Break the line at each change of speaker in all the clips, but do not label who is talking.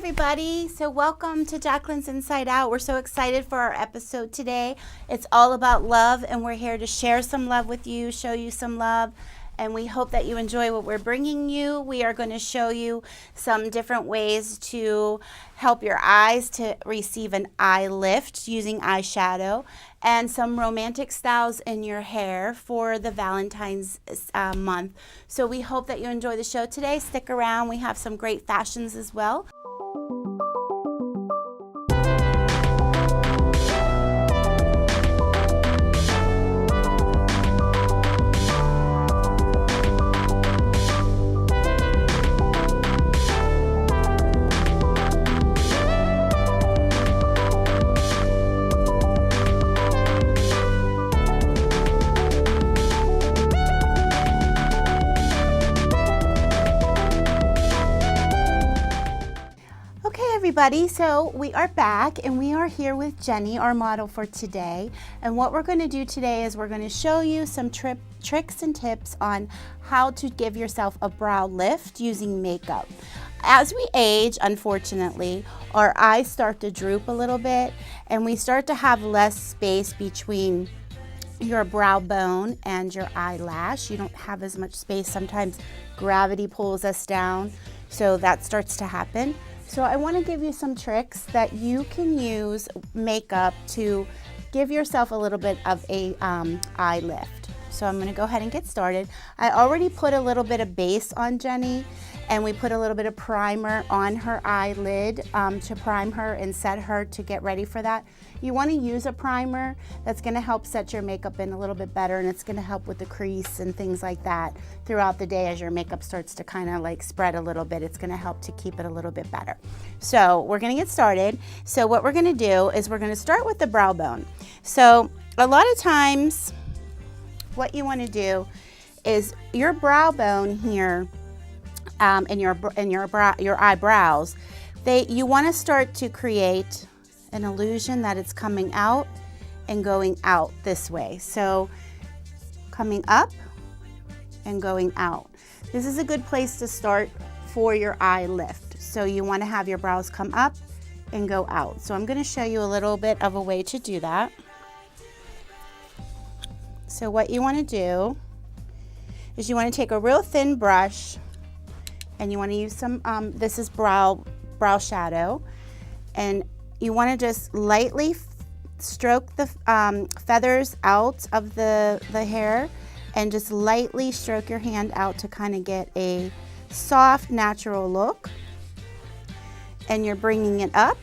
everybody. So welcome to Jacqueline's Inside Out. We're so excited for our episode today. It's all about love, and we're here to share some love with you, show you some love, and we hope that you enjoy what we're bringing you. We are going to show you some different ways to help your eyes to receive an eye lift using eyeshadow, and some romantic styles in your hair for the Valentine's month. So we hope that you enjoy the show today. Stick around. We have some great fashions as well. Everybody, so we are back and we are here with Jenny, our model for today. And what we're going to do today is we're going to show you some tricks and tips on how to give yourself a brow lift using makeup. As we age, unfortunately, our eyes start to droop a little bit and we start to have less space between your brow bone and your eyelash. You don't have as much space. Sometimes gravity pulls us down, so that starts to happen. So I want to give you some tricks that you can use makeup to give yourself a little bit of a eye lift. So I'm going to go ahead and get started. I already put a little bit of base on Jenny, and we put a little bit of primer on her eyelid to prime her and set her to get ready for that. You want to use a primer that's going to help set your makeup in a little bit better, and it's going to help with the crease and things like that throughout the day as your makeup starts to kind of like spread a little bit. It's going to help to keep it a little bit better. So we're going to get started. So what we're going to do is we're going to start with the brow bone. So a lot of times what you want to do is your brow bone here and your eyebrows, you want to start to create an illusion that it's coming out and going out this way. So coming up and going out. This is a good place to start for your eye lift. So you want to have your brows come up and go out. So I'm going to show you a little bit of a way to do that. So what you want to do is you want to take a real thin brush and you want to use some, this is brow shadow, and you want to just lightly stroke the feathers out of the hair and just lightly stroke your hand out to kind of get a soft, natural look. And you're bringing it up.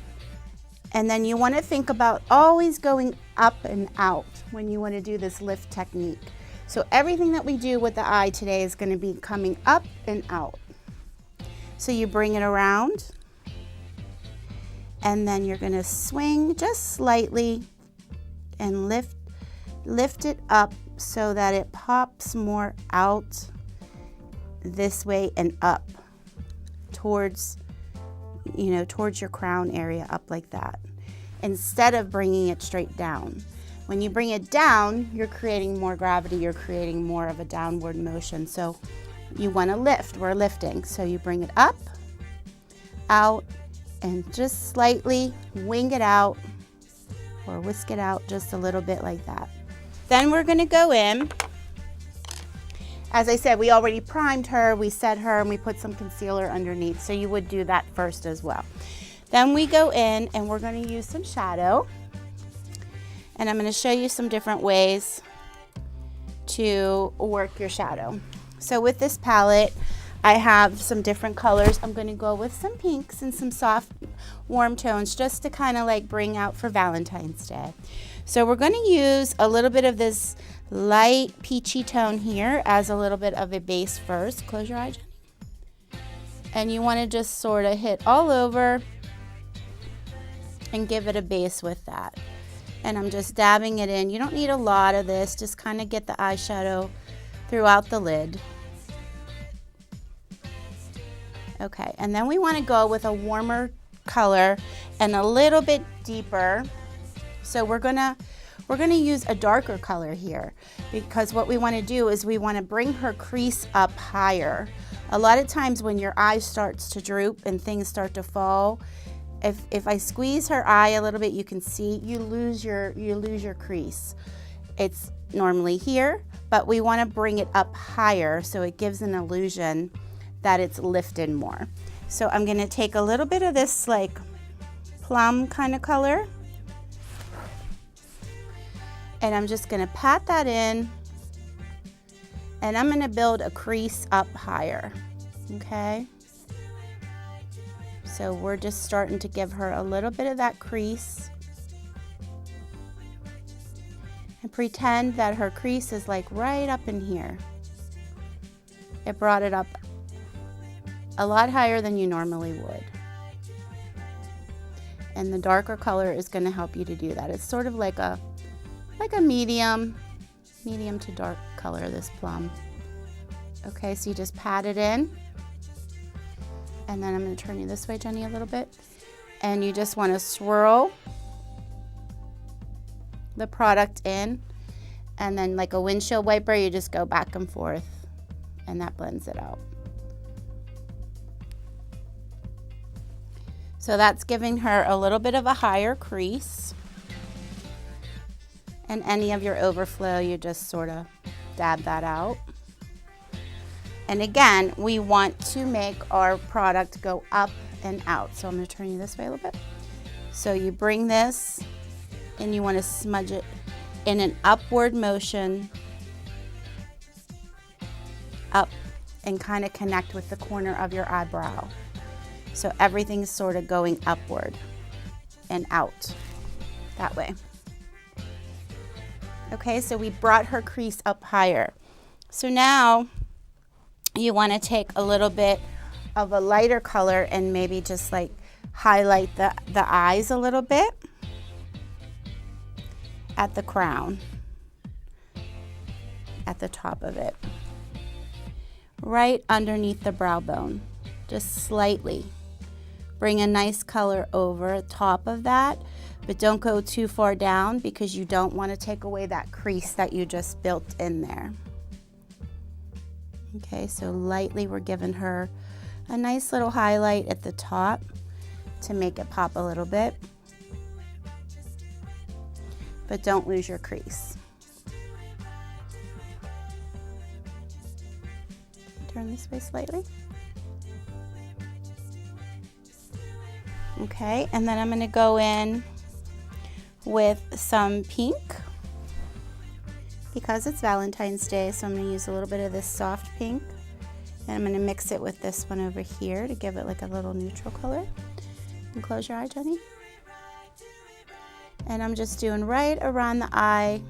And then you want to think about always going up and out when you want to do this lift technique. So everything that we do with the eye today is going to be coming up and out. So you bring it around, and then you're going to swing just slightly and lift it up so that it pops more out this way and up towards, towards your crown area, up like that, instead of bringing it straight down. When you bring it down, you're creating more gravity, you're creating more of a downward motion. So you want to lift, we're lifting. So you bring it up, out, and just slightly wing it out or whisk it out just a little bit like that. Then we're going to go in. As I said, we already primed her, we set her, and we put some concealer underneath, so you would do that first as well. Then we go in and we're going to use some shadow, and I'm going to show you some different ways to work your shadow. So with this palette, I have some different colors. I'm going to go with some pinks and some soft, warm tones just to kind of like bring out for Valentine's Day. So we're going to use a little bit of this light peachy tone here as a little bit of a base first. Close your eye, Jenny. And you want to just sort of hit all over and give it a base with that. And I'm just dabbing it in. You don't need a lot of this. Just kind of get the eyeshadow throughout the lid. Okay, and then we want to go with a warmer color and a little bit deeper. So we're gonna use a darker color here, because what we want to do is we want to bring her crease up higher A lot of times when your eye starts to droop and things start to fall, if I squeeze her eye a little bit, you can see you lose your crease. It's normally here, but we want to bring it up higher so it gives an illusion that it's lifted more. So I'm going to take a little bit of this like plum kind of color, and I'm just going to pat that in, and I'm going to build a crease up higher. Okay, so we're just starting to give her a little bit of that crease, and pretend that her crease is like right up in here. It brought it up a lot higher than you normally would. And the darker color is going to help you to do that. It's sort of like a medium to dark color, this plum. Okay, so you just pat it in. And then I'm going to turn you this way, Jenny, a little bit. And you just want to swirl the product in. And then like a windshield wiper, you just go back and forth. And that blends it out. So that's giving her a little bit of a higher crease. And any of your overflow, you just sort of dab that out. And again, we want to make our product go up and out. So I'm going to turn you this way a little bit. So you bring this and you want to smudge it in an upward motion up and kind of connect with the corner of your eyebrow. So everything's sort of going upward and out that way. Okay, so we brought her crease up higher. So now you want to take a little bit of a lighter color and maybe just like highlight the eyes a little bit at the crown, at the top of it, right underneath the brow bone, just slightly. Bring a nice color over top of that, but don't go too far down because you don't want to take away that crease that you just built in there. Okay, so lightly we're giving her a nice little highlight at the top to make it pop a little bit, but don't lose your crease. Turn this way slightly. Okay, and then I'm going to go in with some pink because it's Valentine's Day, so I'm going to use a little bit of this soft pink, and I'm going to mix it with this one over here to give it like a little neutral color. And close your eye, Jenny. And I'm just doing right around the eye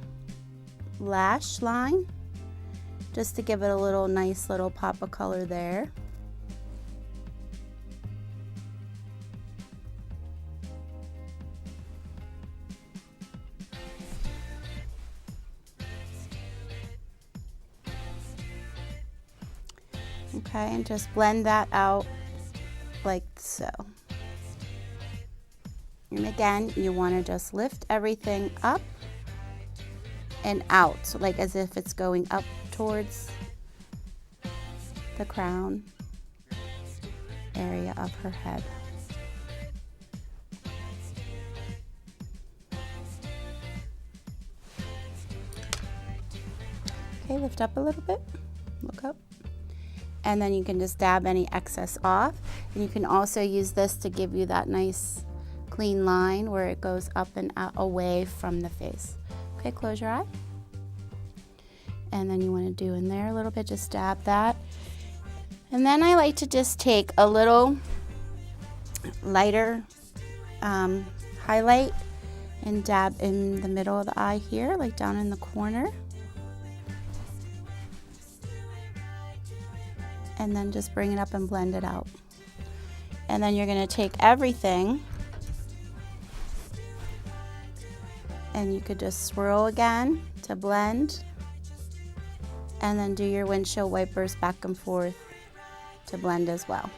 lash line just to give it a little nice little pop of color there. Okay, and just blend that out like so. And again, you want to just lift everything up and out, so like as if it's going up towards the crown area of her head. Okay, lift up a little bit, look up. And then you can just dab any excess off. And you can also use this to give you that nice clean line where it goes up and out away from the face. Okay, close your eye. And then you want to do in there a little bit, just dab that. And then I like to just take a little lighter highlight and dab in the middle of the eye here, like down in the corner. And then just bring it up and blend it out. And then you're going to take everything and you could just swirl again to blend, and then do your windshield wipers back and forth to blend as well.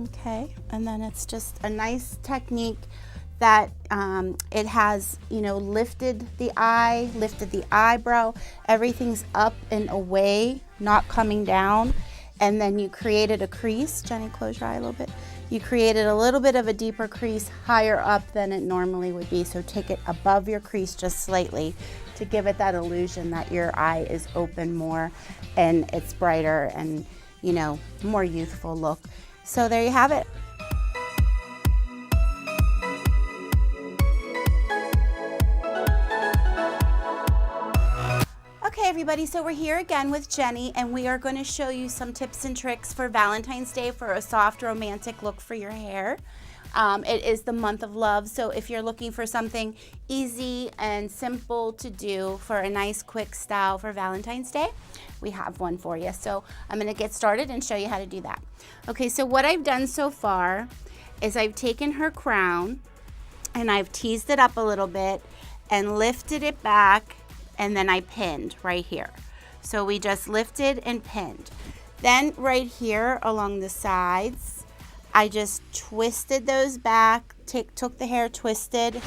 Okay, and then it's just a nice technique that it has, you know, lifted the eye, lifted the eyebrow. Everything's up and away, not coming down. And then you created a crease. Jenny, close your eye a little bit. You created a little bit of a deeper crease higher up than it normally would be. So take it above your crease just slightly to give it that illusion that your eye is open more and it's brighter and, you know, more youthful look. So there you have it. Okay everybody, so we're here again with Jenny and we are going to show you some tips and tricks for Valentine's Day for a soft romantic look for your hair. It is the month of love, so if you're looking for something easy and simple to do for a nice quick style for Valentine's Day, we have one for you. So I'm going to get started and show you how to do that. Okay, so what I've done so far is I've taken her crown and I've teased it up a little bit and lifted it back, and then I pinned right here. So we just lifted and pinned. Then right here along the sides, I just twisted those back, took the hair, twisted,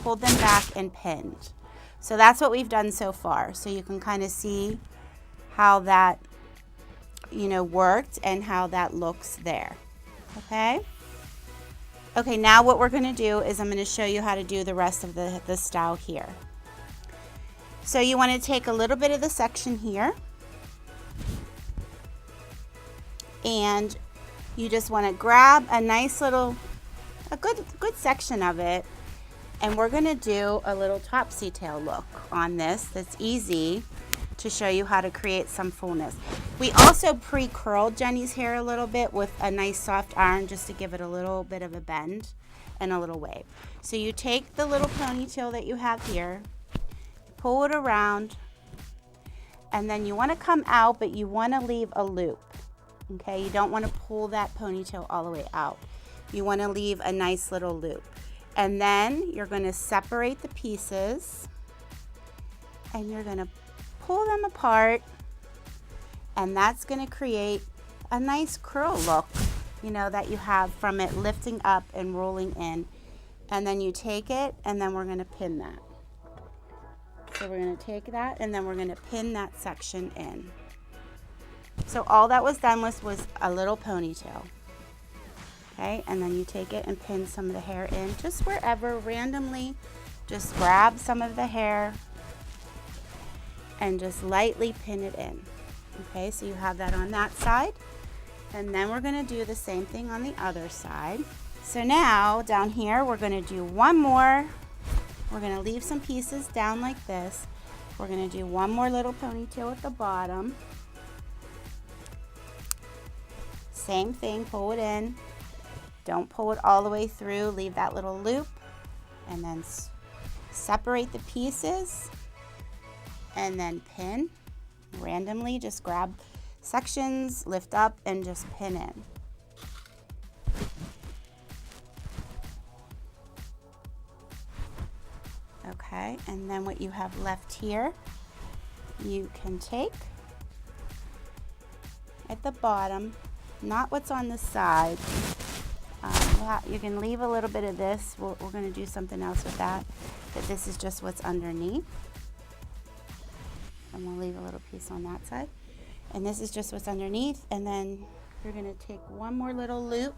pulled them back and pinned. So that's what we've done so far. So you can kind of see how that, you know, worked and how that looks there. Okay? Okay, now what we're gonna do is I'm gonna show you how to do the rest of the style here. So you want to take a little bit of the section here and you just want to grab a nice little, a good section of it, and we're going to do a little topsy tail look on this that's easy to show you how to create some fullness. We also pre-curled Jenny's hair a little bit with a nice soft iron just to give it a little bit of a bend and a little wave. So you take the little ponytail that you have here, pull it around, and then you want to come out, but you want to leave a loop. Okay, you don't want to pull that ponytail all the way out. You want to leave a nice little loop. And then you're going to separate the pieces and you're going to pull them apart, and that's going to create a nice curl look, you know, that you have from it lifting up and rolling in. And then you take it and then we're going to pin that. So we're going to take that and then we're going to pin that section in. So all that was done was a little ponytail. Okay, and then you take it and pin some of the hair in just wherever, randomly. Just grab some of the hair and just lightly pin it in. Okay, so you have that on that side. And then we're going to do the same thing on the other side. So now down here we're going to do one more. We're going to leave some pieces down like this. We're going to do one more little ponytail at the bottom. Same thing, pull it in. Don't pull it all the way through. Leave that little loop. And then separate the pieces. And then pin. Randomly, just grab sections, lift up, and just pin in. Okay, and then what you have left here, you can take at the bottom, not what's on the side. You can leave a little bit of this. We're going to do something else with that, but this is just what's underneath. And we'll leave a little piece on that side. And this is just what's underneath. And then you're going to take one more little loop,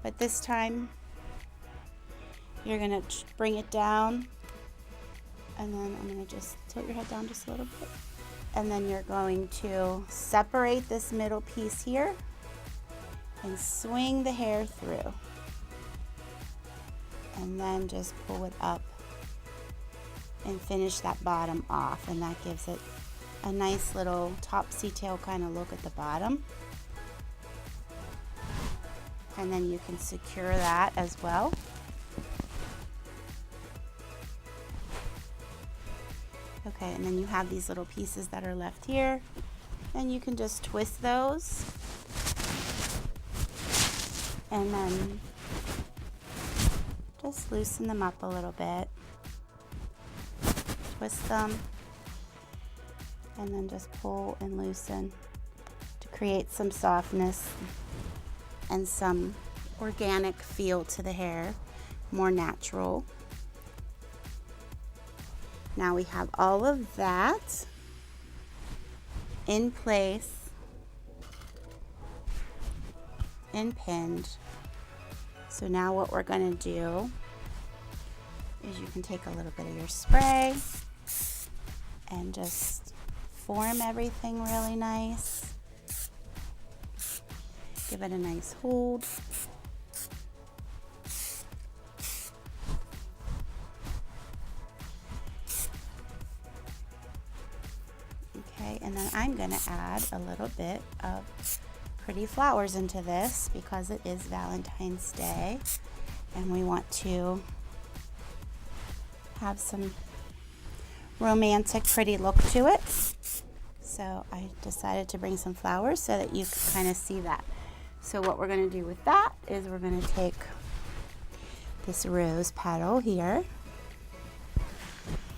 but this time you're going to bring it down. And then I'm going to just tilt your head down just a little bit. And then you're going to separate this middle piece here and swing the hair through. And then just pull it up and finish that bottom off. And that gives it a nice little topsy tail kind of look at the bottom. And then you can secure that as well. Okay, and then you have these little pieces that are left here, and you can just twist those and then just loosen them up a little bit, twist them, and then just pull and loosen to create some softness and some organic feel to the hair. more natural. Now we have all of that in place and pinned. So now what we're going to do is you can take a little bit of your spray and just form everything really nice. Give it a nice hold. Okay, and then I'm going to add a little bit of pretty flowers into this because it is Valentine's Day and we want to have some romantic, pretty look to it. So I decided to bring some flowers so that you can kind of see that. So what we're going to do with that is we're going to take this rose petal here.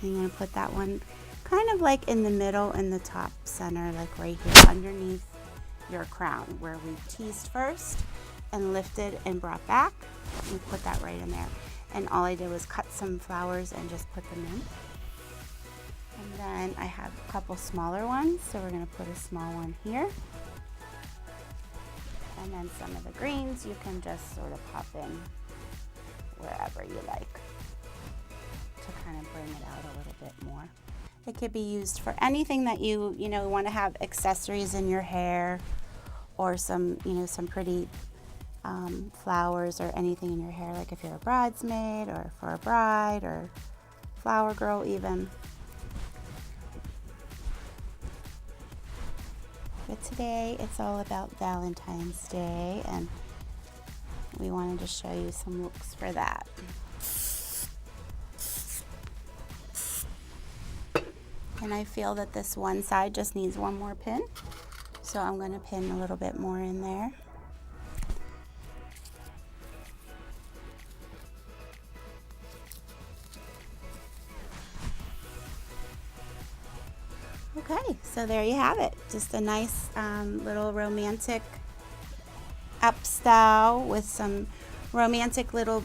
I'm going to put that one kind of like in the middle, in the top center, like right here underneath your crown, where we teased first and lifted and brought back. We put that right in there. And all I did was cut some flowers and just put them in. And then I have a couple smaller ones, so we're going to put a small one here. And then some of the greens you can just sort of pop in wherever you like to kind of bring it out a little bit more. It could be used for anything that you want to have accessories in your hair, or some pretty flowers or anything in your hair, like if you're a bridesmaid or for a bride or flower girl even. But today it's all about Valentine's Day, and we wanted to show you some looks for that. And I feel that this one side just needs one more pin, so I'm going to pin a little bit more in there. Okay, so there you have it. Just a nice little romantic up style with some romantic little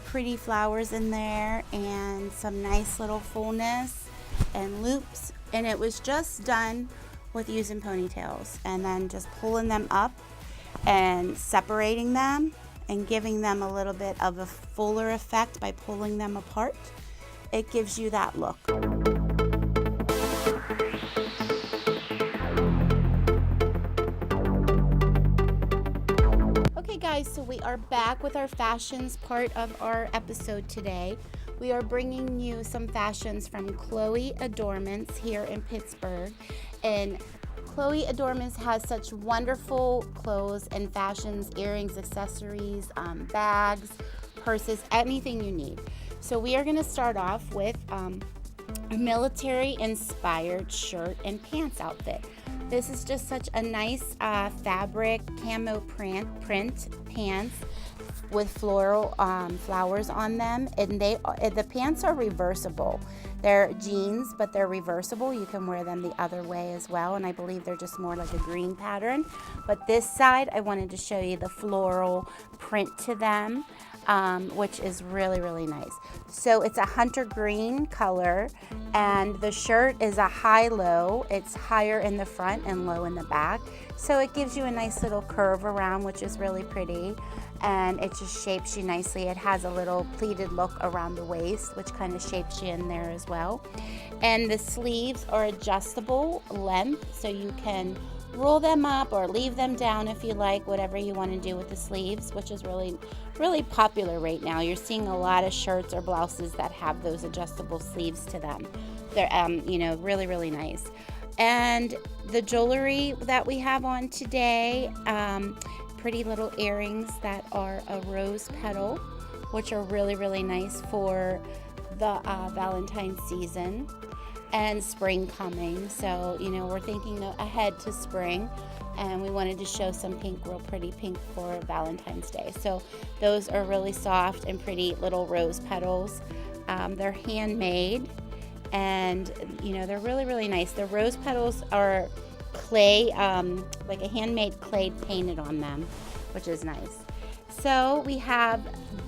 pretty flowers in there and some nice little fullness and loops. And it was just done with using ponytails and then just pulling them up and separating them and giving them a little bit of a fuller effect by pulling them apart. It gives you that look. Okay guys, so we are back with our fashions part of our episode today. We are bringing you some fashions from Chloe Adornments here in Pittsburgh. And Chloe Adornments has such wonderful clothes and fashions, earrings, accessories, bags, purses, anything you need. So we are going to start off with a military-inspired shirt and pants outfit. This is just such a nice fabric camo print pants with floral flowers on them, and the pants are reversible. They're jeans, but they're reversible. You can wear them the other way as well, and I believe they're just more like a green pattern. But this side, I wanted to show you the floral print to them, which is really, really nice. So it's a hunter green color, and the shirt is a high-low. It's higher in the front and low in the back. So it gives you a nice little curve around, which is really pretty. And it just shapes you nicely. It has a little pleated look around the waist, which kind of shapes you in there as well. And the sleeves are adjustable length, so you can roll them up or leave them down if you like, whatever you want to do with the sleeves, which is really, really popular right now. You're seeing a lot of shirts or blouses that have those adjustable sleeves to them. They're, really, really nice. And the jewelry that we have on today, pretty little earrings that are a rose petal, which are really, really nice for the Valentine's season and spring coming. So, we're thinking ahead to spring, and we wanted to show some pink, real pretty pink for Valentine's Day. So those are really soft and pretty little rose petals. They're handmade, and they're really, really nice. The rose petals are clay, like a handmade clay painted on them, which is nice. So we have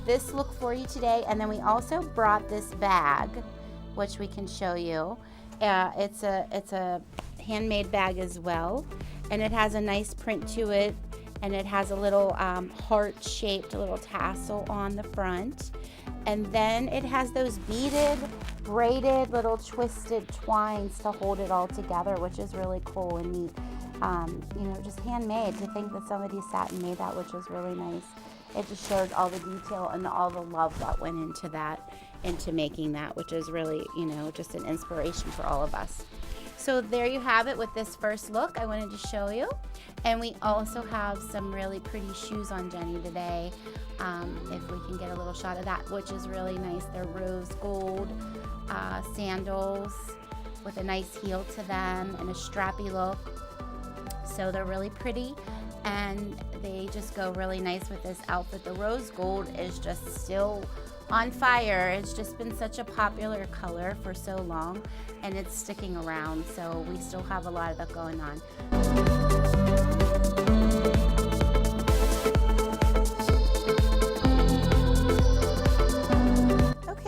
this look for you today, and then we also brought this bag, which we can show you. It's a handmade bag as well, and it has a nice print to it, and it has a little heart-shaped little tassel on the front, and then it has those beaded, braided little twisted twines to hold it all together, which is really cool and neat. You know, just handmade. To think that somebody sat and made that, which was really nice. It just showed all the detail and all the love that went into that, into making that, which is really, you know, just an inspiration for all of us. So there you have it with this first look I wanted to show you. And we also have some really pretty shoes on Jenny today, if we can get a little shot of that, which is really nice. They're rose gold sandals with a nice heel to them and a strappy look. So they're really pretty, and they just go really nice with this outfit. The rose gold is just still on fire. It's just been such a popular color for so long, and it's sticking around, so we still have a lot of that going on.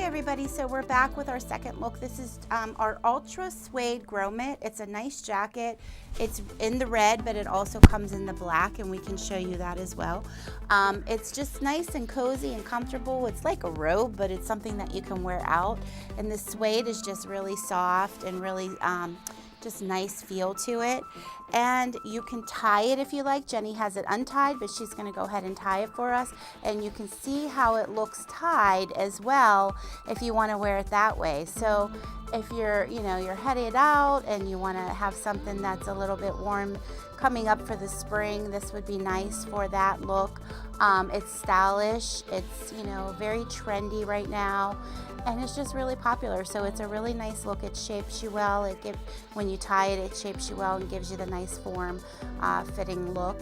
Everybody, so we're back with our second look. This is our Ultra Suede Grommet. It's a nice jacket. It's in the red, but it also comes in the black, and we can show you that as well. It's just nice and cozy and comfortable. It's like a robe, but it's something that you can wear out. And the suede is just really soft and really just nice feel to it. And you can tie it if you like. Jenny has it untied, but she's going to go ahead and tie it for us. And you can see how it looks tied as well if you want to wear it that way. So if you're, you know, you're headed out and you want to have something that's a little bit warm coming up for the spring, this would be nice for that look. It's stylish. It's, you know, very trendy right now. And it's just really popular, so it's a really nice look. It shapes you well. When you tie it, it shapes you well and gives you the nice form fitting look.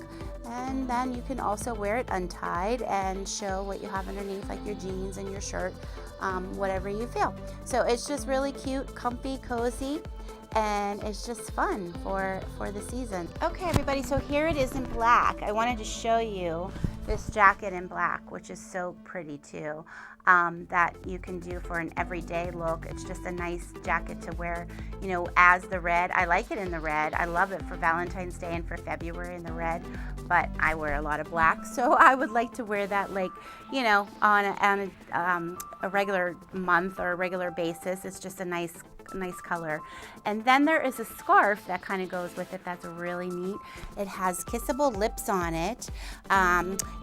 And then you can also wear it untied and show what you have underneath, like your jeans and your shirt, whatever you feel. So it's just really cute, comfy, cozy, and it's just fun for the season. Okay, everybody, so here it is in black. I wanted to show you this jacket in black, which is so pretty too. That you can do for an everyday look. It's just a nice jacket to wear, you know, as the red. I like it in the red. I love it for Valentine's Day and for February in the red, but I wear a lot of black, so I would like to wear that, like, you know, on a regular month or a regular basis. It's just a nice color. And then there is a scarf that kind of goes with it that's really neat. It has kissable lips on it.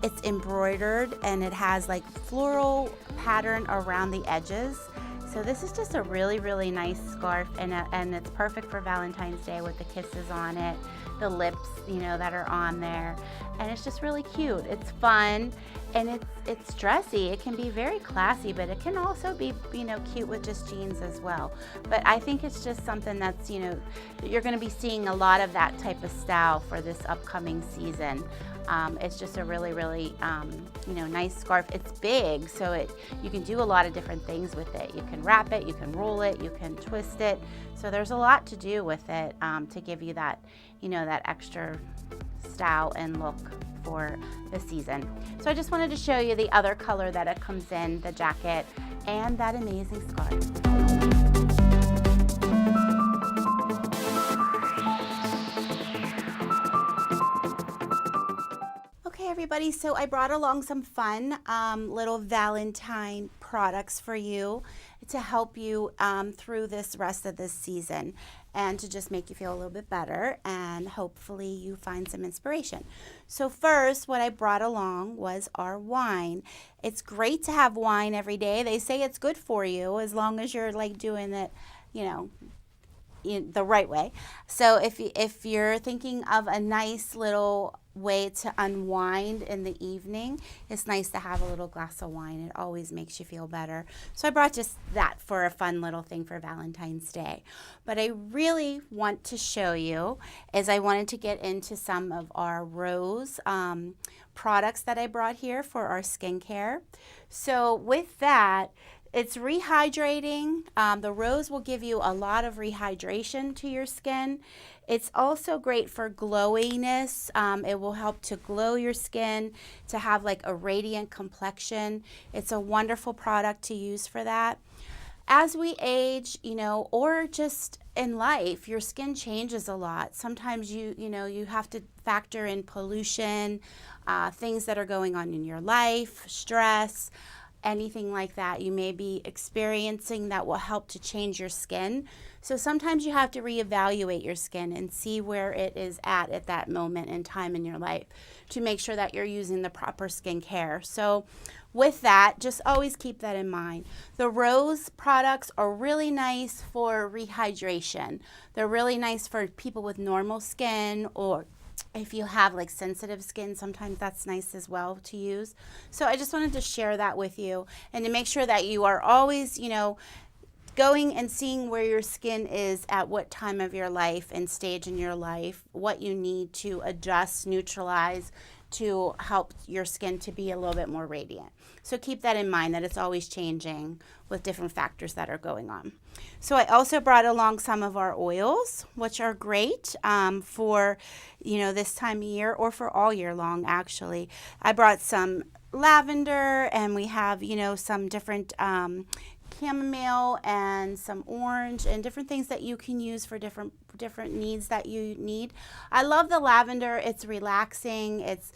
It's embroidered, and it has like floral pattern around the edges. So this is just a really, really nice scarf, and it's perfect for Valentine's Day with the kisses on it, the lips, you know, that are on there. And it's just really cute. It's fun, and it's dressy. It can be very classy, but it can also be, you know, cute with just jeans as well. But I think it's just something that's, you know, you're going to be seeing a lot of that type of style for this upcoming season. It's just a really, really, you know, nice scarf. It's big, so you can do a lot of different things with it. You can wrap it, you can roll it, you can twist it. So there's a lot to do with it to give you that, you know, that extra style and look for the season. So I just wanted to show you the other color that it comes in, the jacket, and that amazing scarf. Everybody, so I brought along some fun little Valentine products for you to help you through this rest of this season, and to just make you feel a little bit better, and hopefully you find some inspiration. So first, what I brought along was our wine. It's great to have wine every day. They say it's good for you as long as you're like doing it, you know, the right way. So if you're thinking of a nice little way to unwind in the evening, it's nice to have a little glass of wine. It always makes you feel better. So I brought just that for a fun little thing for Valentine's Day. But I really want to show you is I wanted to get into some of our rose products that I brought here for our skincare. So with that, It's rehydrating. The rose will give you a lot of rehydration to your skin. It's also great for glowiness. It will help to glow your skin, to have like a radiant complexion. It's a wonderful product to use for that. As we age, or just in life, your skin changes a lot. Sometimes you have to factor in pollution, things that are going on in your life, stress, anything like that you may be experiencing that will help to change your skin. So sometimes you have to reevaluate your skin and see where it is at that moment in time in your life to make sure that you're using the proper skincare. So with that, just always keep that in mind. The rose products are really nice for rehydration. They're really nice for people with normal skin, or if you have like sensitive skin, sometimes that's nice as well to use. So I just wanted to share that with you and to make sure that you are always, going and seeing where your skin is at what time of your life and stage in your life, what you need to adjust, neutralize to help your skin to be a little bit more radiant. So keep that in mind, that it's always changing with different factors that are going on. So I also brought along some of our oils, which are great for, this time of year, or for all year long, actually. I brought some lavender, and we have, some different chamomile and some orange and different things that you can use for different needs that you need. I love the lavender. It's relaxing. It's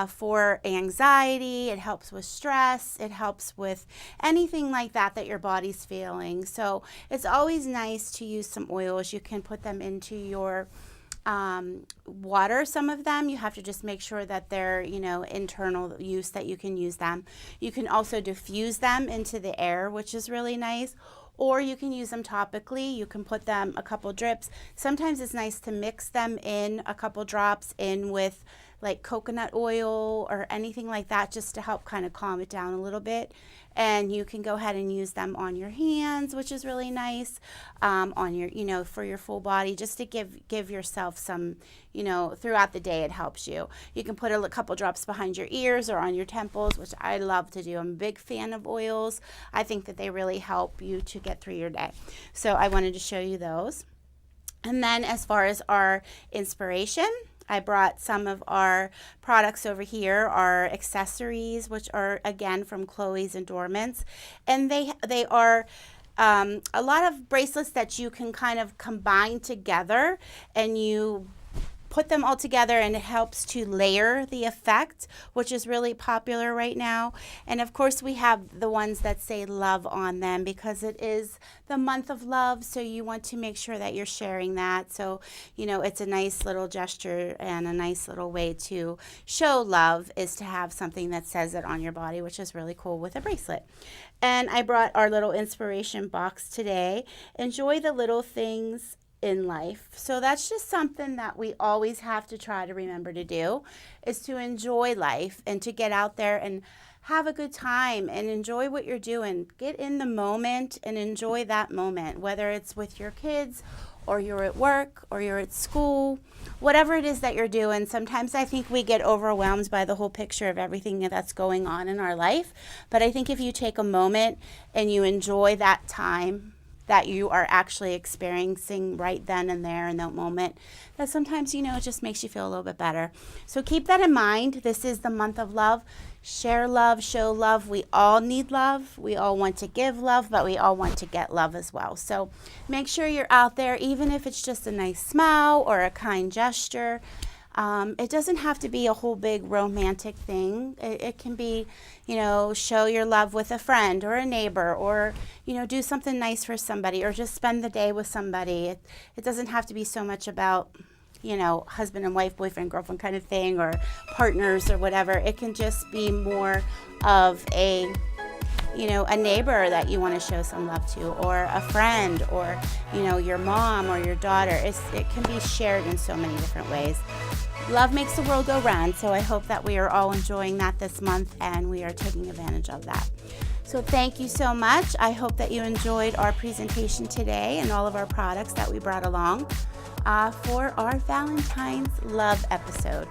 for anxiety. It helps with stress. It helps with anything like that your body's feeling. So it's always nice to use some oils. You can put them into your water. Some of them you have to just make sure that they're internal use, that you can use them. You can also diffuse them into the air, which is really nice, or you can use them topically. You can put them a couple drips. Sometimes it's nice to mix them in a couple drops in with like coconut oil or anything like that, just to help kind of calm it down a little bit. And you can go ahead and use them on your hands, which is really nice, on your, for your full body, just to give yourself some, throughout the day. It helps you. You can put a couple drops behind your ears or on your temples, which I love to do. I'm a big fan of oils. I think that they really help you to get through your day. So I wanted to show you those. And then as far as our inspiration, I brought some of our products over here, our accessories, which are again from Chloe's Adornments, and they are a lot of bracelets that you can kind of combine together, and you put them all together, and it helps to layer the effect, which is really popular right now. And of course we have the ones that say love on them, because it is the month of love, so you want to make sure that you're sharing that. So it's a nice little gesture and a nice little way to show love, is to have something that says it on your body, which is really cool with a bracelet. And I brought our little inspiration box today. Enjoy the little things in life. So that's just something that we always have to try to remember to do, is to enjoy life and to get out there and have a good time and enjoy what you're doing. Get in the moment and enjoy that moment, whether it's with your kids or you're at work or you're at school, whatever it is that you're doing. Sometimes I think we get overwhelmed by the whole picture of everything that's going on in our life. But I think if you take a moment and you enjoy that time that you are actually experiencing right then and there in that moment, that sometimes, it just makes you feel a little bit better. So keep that in mind. This is the month of love. Share love, show love. We all need love. We all want to give love, but we all want to get love as well. So make sure you're out there, even if it's just a nice smile or a kind gesture. It doesn't have to be a whole big romantic thing. It can be, show your love with a friend or a neighbor, or, do something nice for somebody, or just spend the day with somebody. It doesn't have to be so much about, husband and wife, boyfriend, girlfriend kind of thing, or partners or whatever. It can just be more of a neighbor that you want to show some love to, or a friend, or, your mom or your daughter. It can be shared in so many different ways. Love makes the world go round, so I hope that we are all enjoying that this month, and we are taking advantage of that. So thank you so much. I hope that you enjoyed our presentation today and all of our products that we brought along for our Valentine's Love episode.